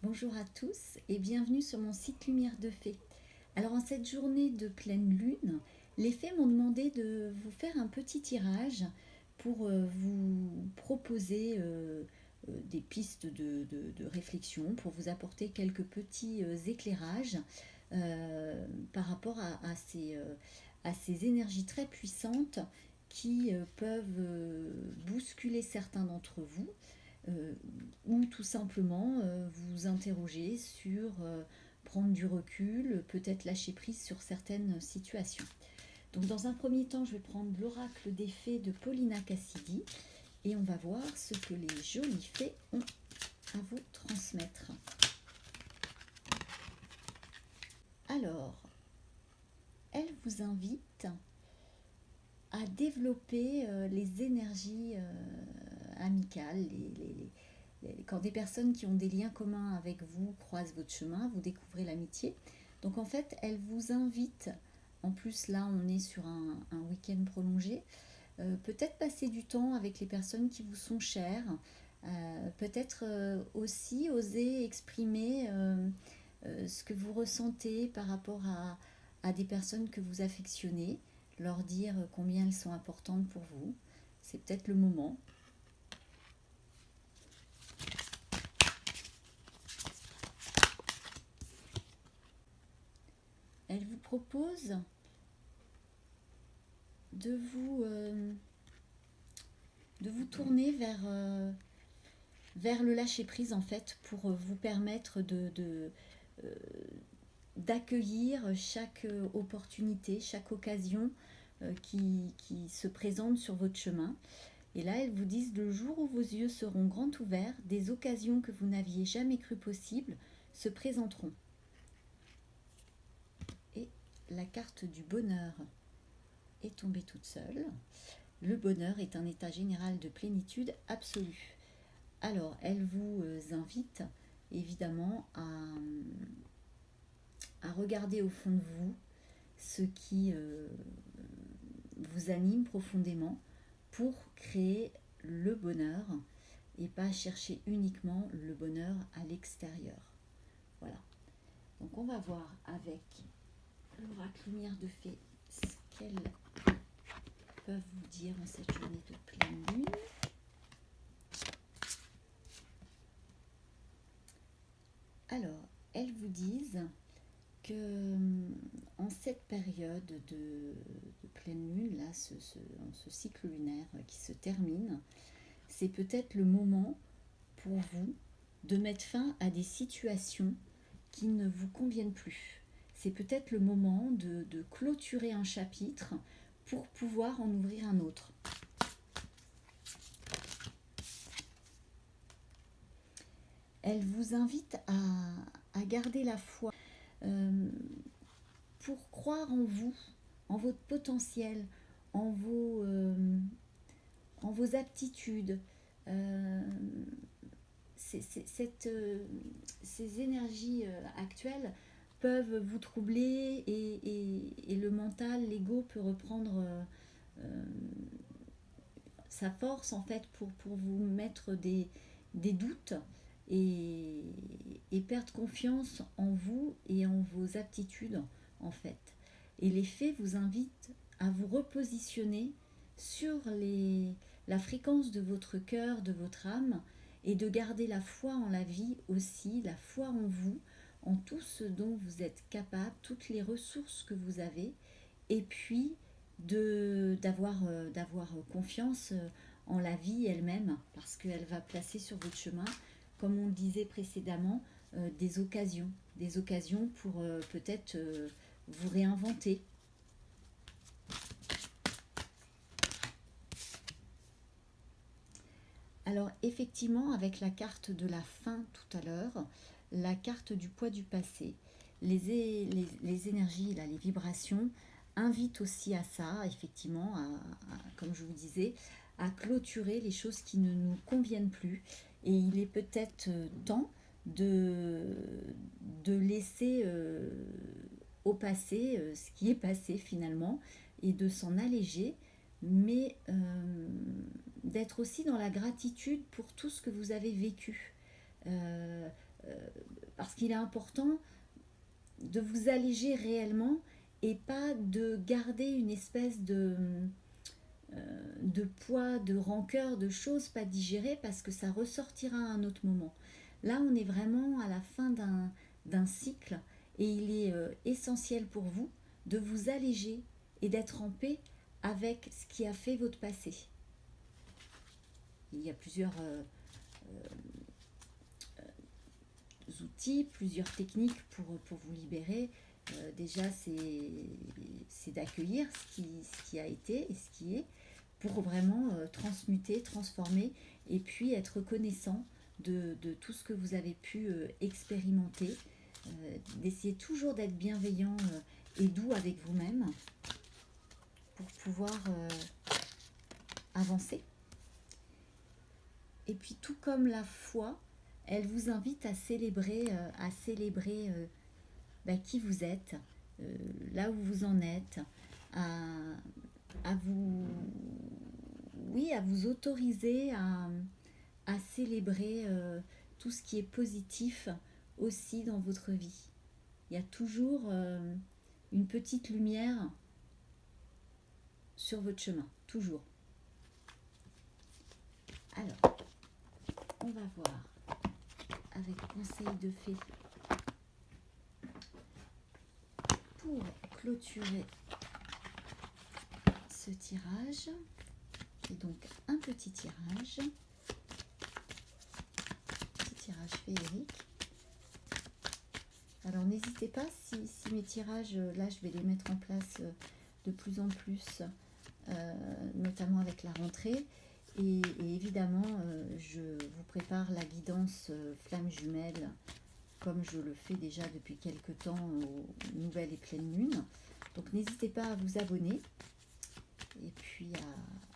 Bonjour à tous et bienvenue sur mon site Lumière de Fée. Alors en cette journée de pleine lune, les fées m'ont demandé de vous faire un petit tirage pour vous proposer des pistes de réflexion, pour vous apporter quelques petits éclairages par rapport à ces énergies très puissantes qui peuvent bousculer certains d'entre vous euh, ou tout simplement vous interroger sur prendre du recul, peut-être lâcher prise sur certaines situations. Donc dans un premier temps, je vais prendre l'oracle des fées de Paulina Cassidy et on va voir ce que les jolies fées ont à vous transmettre. Alors, elle vous invite à développer les énergies amicales, quand des personnes qui ont des liens communs avec vous croisent votre chemin, vous découvrez l'amitié. Donc en fait, elle vous invite, en plus là on est sur un week-end prolongé, peut-être passer du temps avec les personnes qui vous sont chères, peut-être aussi oser exprimer ce que vous ressentez par rapport à des personnes que vous affectionnez, leur dire combien elles sont importantes pour vous. C'est peut-être le moment. Elle vous propose de vous tourner vers le lâcher prise en fait pour vous permettre euh, d'accueillir chaque opportunité, chaque occasion qui se présente sur votre chemin. Et là, elles vous disent: le jour où vos yeux seront grands ouverts, des occasions que vous n'aviez jamais cru possibles se présenteront. Et la carte du bonheur est tombée toute seule. Le bonheur est un état général de plénitude absolue. Alors, elle vous invite évidemment à regarder au fond de vous ce qui vous anime profondément pour créer le bonheur et pas chercher uniquement le bonheur à l'extérieur. Voilà. Donc on va voir avec l'oracle lumière de fée ce qu'elles peuvent vous dire en cette journée de pleine lune. Alors, elles vous disent que en cette période de pleine lune, là, ce cycle lunaire qui se termine, c'est peut-être le moment pour vous de mettre fin à des situations qui ne vous conviennent plus. C'est peut-être le moment de clôturer un chapitre pour pouvoir en ouvrir un autre. Elle vous invite à garder la foi pour croire en vous, en votre potentiel, en vos aptitudes. Euh, ces énergies actuelles peuvent vous troubler et le mental, l'ego peut reprendre euh, sa force en fait pour vous mettre des doutes et, et perdre confiance en vous et en vos aptitudes en fait. Et les faits vous invitent à vous repositionner sur la fréquence de votre cœur, de votre âme, et de garder la foi en la vie aussi, la foi en vous, en tout ce dont vous êtes capable, toutes les ressources que vous avez, et puis d'avoir confiance en la vie elle-même, parce qu'elle va placer sur votre chemin, comme on le disait précédemment, des occasions pour peut-être vous réinventer. Alors effectivement, avec la carte de la fin tout à l'heure, la carte du poids du passé, les énergies, là, les vibrations invitent aussi à ça, effectivement, comme je vous disais, à clôturer les choses qui ne nous conviennent plus. Et il est peut-être temps de, de laisser au passé ce qui est passé finalement et de s'en alléger, mais d'être aussi dans la gratitude pour tout ce que vous avez vécu. parce qu'il est important de vous alléger réellement et pas de garder une espèce de poids, de rancœur, de choses pas digérées parce que ça ressortira à un autre moment. Là, on est vraiment à la fin d'un cycle et il est essentiel pour vous de vous alléger et d'être en paix avec ce qui a fait votre passé. Il y a plusieurs outils, plusieurs techniques pour vous libérer. Déjà, c'est d'accueillir ce qui a été et ce qui est pour vraiment transmuter, transformer et puis être reconnaissant de tout ce que vous avez pu expérimenter. D'essayer toujours d'être bienveillant et doux avec vous-même pour pouvoir avancer. Et puis tout comme la foi, elle vous invite à célébrer qui vous êtes, là où vous en êtes, à vous, oui, à vous autoriser à célébrer tout ce qui est positif aussi dans votre vie. Il y a toujours une petite lumière sur votre chemin, toujours. Alors, on va voir avec conseil de fée pour clôturer ce tirage. C'est donc un petit tirage féerique. Alors n'hésitez pas, si mes tirages, là je vais les mettre en place de plus en plus, notamment avec la rentrée. Et évidemment, je vous prépare la guidance flamme jumelle, comme je le fais déjà depuis quelques temps aux nouvelles et pleines lunes. Donc n'hésitez pas à vous abonner et puis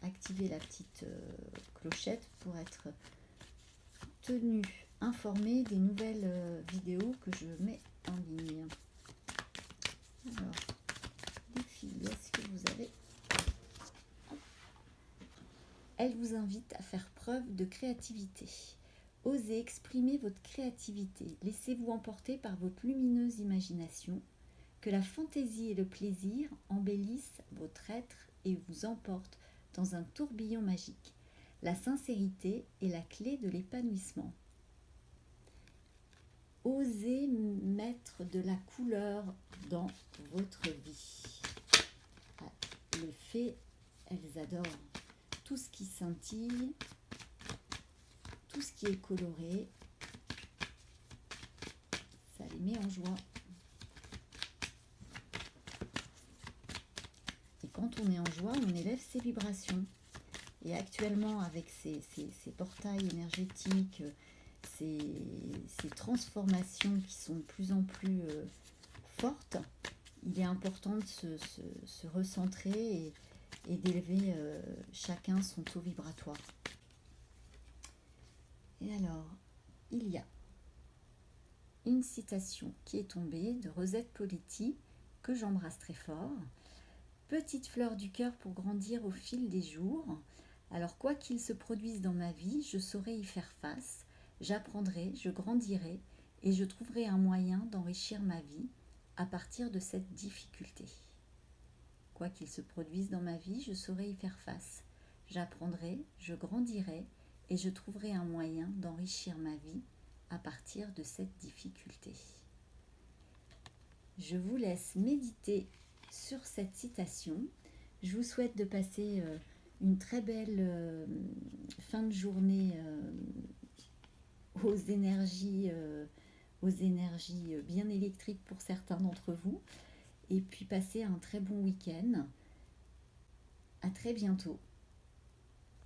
à activer la petite clochette pour être tenu informé des nouvelles vidéos que je mets en ligne. Alors, les filles, est-ce que vous avez... Elle vous invite à faire preuve de créativité. Osez exprimer votre créativité. Laissez-vous emporter par votre lumineuse imagination. Que la fantaisie et le plaisir embellissent votre être et vous emportent dans un tourbillon magique. La sincérité est la clé de l'épanouissement. Osez mettre de la couleur dans votre vie. Les fées, elles adorent tout ce qui scintille, tout ce qui est coloré. Ça les met en joie. Et quand on est en joie, on élève ses vibrations. Et actuellement, avec ces portails énergétiques, ces transformations qui sont de plus en plus fortes, il est important de se recentrer et d'élever chacun son taux vibratoire. Et alors, il y a une citation qui est tombée de Rosette Politi, que j'embrasse très fort. Petite fleur du cœur pour grandir au fil des jours. Alors quoi qu'il se produise dans ma vie, je saurai y faire face. J'apprendrai, je grandirai et je trouverai un moyen d'enrichir ma vie à partir de cette difficulté. Quoi qu'il se produise dans ma vie, je saurai y faire face. J'apprendrai, je grandirai et je trouverai un moyen d'enrichir ma vie à partir de cette difficulté. Je vous laisse méditer sur cette citation. Je vous souhaite de passer une très belle fin de journée aux énergies bien électriques pour certains d'entre vous. Et puis passer un très bon week-end. À très bientôt.